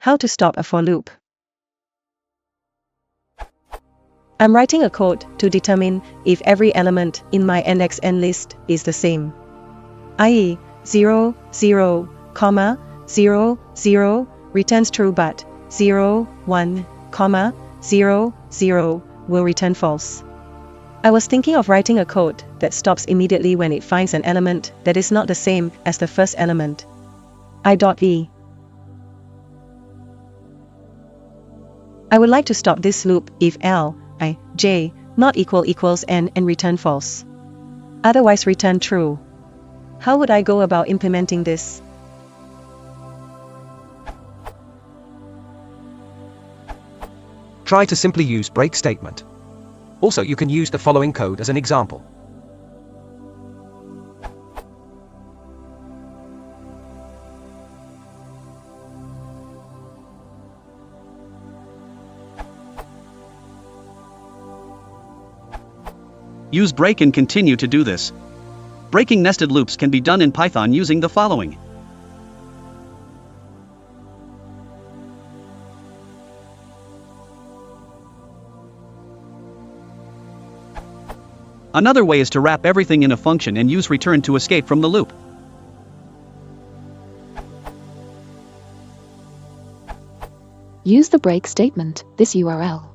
How to stop a for loop. I'm writing a code to determine if every element in my NXN list is the same. i.e., 0, 0, 0, 0 returns true but 0, 1, 0, 0 will return false. I was thinking of writing a code that stops immediately when it finds an element that is not the same as the first element. I.e. I would like to stop this loop if L, I, J, not equals N and return false. Otherwise return true. How would I go about implementing this? Try to simply use break statement. Also, you can use the following code as an example. Use break and continue to do this. Breaking nested loops can be done in Python using the following. Another way is to wrap everything in a function and use return to escape from the loop. Use the break statement, this URL.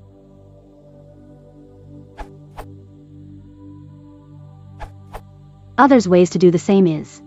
Others ways to do the same is